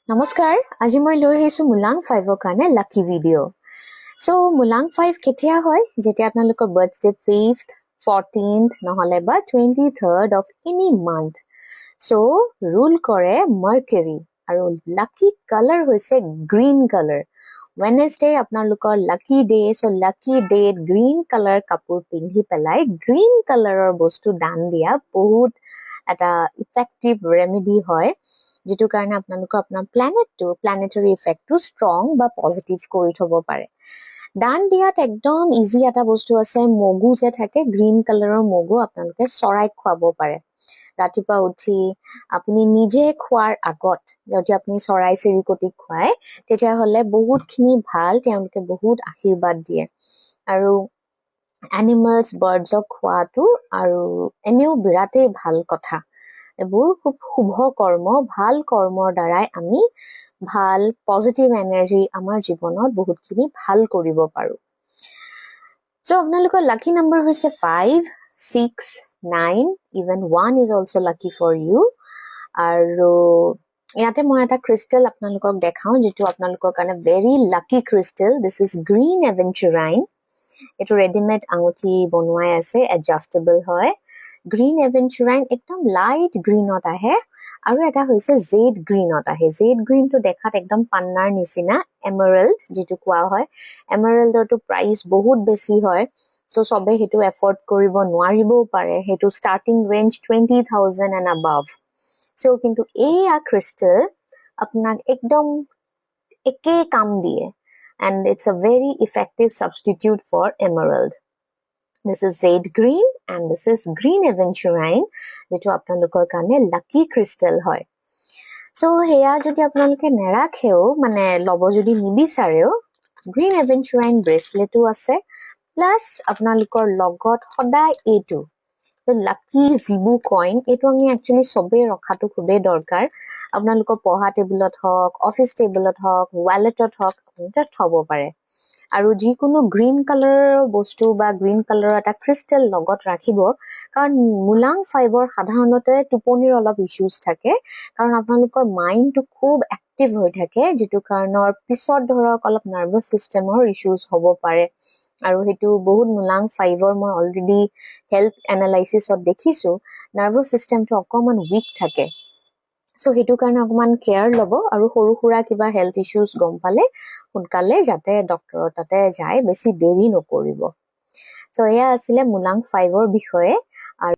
নমস্কাৰ, আজি মই লৈ আহিছোঁ মুলাং 5ৰ কাৰণে লাকি ভিডিঅ'। চ' মুলাং 5 কেতিয়া হয়? যেতিয়া আপোনালোকৰ বাৰ্থডে 5th, 14th নহ'লে বা 23rd of any month. So' rule কৰে মাৰ্কাৰী আৰু লাকি কালাৰ হৈছে গ্ৰীণ কালাৰ। Wednesday আপোনালোকৰ লাকি ডে, চ' লাকি ডেত গ্ৰীণ কালাৰ কাপোৰ পিন্ধি পেলাই গ্ৰীণ কালাৰৰ বস্তু দান দিয়া বহুত এটা ইফেক্টিভ ৰেমেডি হয়, যিটো কাৰণে আপোনালোকৰ আপোনাৰ প্লেনেটৰী ইফেক্টটো ষ্ট্ৰং বা পজিটিভ কৰি থব পাৰে। দান দিয়াত একদম ইজি এটা বস্তু আছে, মগু যে থাকে গ্ৰীণ কালাৰৰ মগু আপোনালোকে চৰাইক খুৱাব পাৰে। ৰাতিপুৱা উঠি আপুনি নিজে খোৱাৰ আগত যদি আপুনি চৰাই চিৰিকটিক খুৱায় তেতিয়াহ'লে বহুতখিনি ভাল, তেওঁলোকে বহুত আশীৰ্বাদ দিয়ে। আৰু এনিমেলছ বাৰ্ডছক খোৱাটো আৰু এনেও বিৰাটেই ভাল কথা। এইবোৰ খুব শুভ কৰ্ম, ভাল কৰ্মৰ দ্বাৰাই আমি ভাল পজিটিভ এনাৰ্জি আমাৰ জীৱনত বহুতখিনি ভাল কৰিব পাৰোঁ। চ' আপোনালোকৰ লাকি নাম্বাৰ হৈছে 5, 6, 9, even 1 is also lucky for you. আৰু ইয়াতে মই এটা ক্ৰিষ্টেল আপোনালোকক দেখাওঁ, যিটো আপোনালোকৰ কাৰণে very lucky crystal. This is green aventurine. এইটো ৰেডিমেড আঙুঠি বনোৱাই আছে, এডজাষ্টেবল হয়। গ্ৰীণ এভেঞ্চুৰাইন একদম লাইট গ্ৰীণত আহে, আৰু এটা হৈছে জেড গ্ৰীণত আহে। জেড গ্ৰীণটো দেখাত একদম পান্নাৰ নিচিনা, এমাৰেল্ড যিটো কোৱা হয়। এমাৰেল্ডৰটো প্ৰাইচ বহুত বেছি হয়, চ' চবে সেইটো এফৰ্ড কৰিব নোৱাৰিবও পাৰে। সেইটো ষ্টাৰ্টিং ৰেঞ্জ 20,000 and above. চ' কিন্তু এইয়া ক্ৰিষ্টেল আপোনাক একদম একে কাম দিয়ে, and it's a very effective substitute for emerald. This is jade green and this is green aventurine, যেটো আপোনালোকৰ কাৰণে লাকি ক্ৰিষ্টেল হয়। চ' সেয়া যদি আপোনালোকে নেৰাখেও, মানে ল'ব যদি নিবিচাৰেও, গ্ৰীণ এভেঞ্চুৰাইন ব্ৰেচলেটো আছে, প্লাছ আপোনালোকৰ লগত সদায় এইটো লাকি জিবু কইন, এইটো আমি একচুৱেলি চবেই ৰখাটো খুবেই দৰকাৰ। আপোনালোকৰ পঢ়া টেবুলত হওক, অফিচ টেবুলত হওক, ৱালেটত হওক আপোনালোকে থ'ব পাৰে। আৰু যিকোনো গ্ৰীণ কালাৰৰ বস্তু বা গ্ৰীণ কালাৰৰ এটা ক্ৰিষ্টেল লগত ৰাখিব, কাৰণ মুলাং 5ৰ সাধাৰণতে টোপনিৰ অলপ ইছ্যুজ থাকে, কাৰণ আপোনালোকৰ মাইণ্ডটো খুব এক্টিভ হৈ থাকে, যিটো কাৰণৰ পিছত ধৰক অলপ নাৰ্ভাছ ছিষ্টেমৰ ইছ্যুজ হ'ব পাৰে। আৰু সেইটো বহুত মুলাং 5ৰ মই অলৰেডি হেল্থ এনালাইচিছত দেখিছোঁ, নাৰ্ভাছ ছিষ্টেমটো অকণমান উইক থাকে। চ' সেইটো কাৰণে অকণমান কেয়াৰ ল'ব, আৰু সৰু সুৰা কিবা হেল্থ ইছ্যুজ গম পালে সোনকালে যাতে ডক্তৰৰ তাতে যায়, বেছি দেৰি নকৰিব। চ' এয়া আছিলে মুলাং 5ৰ বিষয়ে। আৰু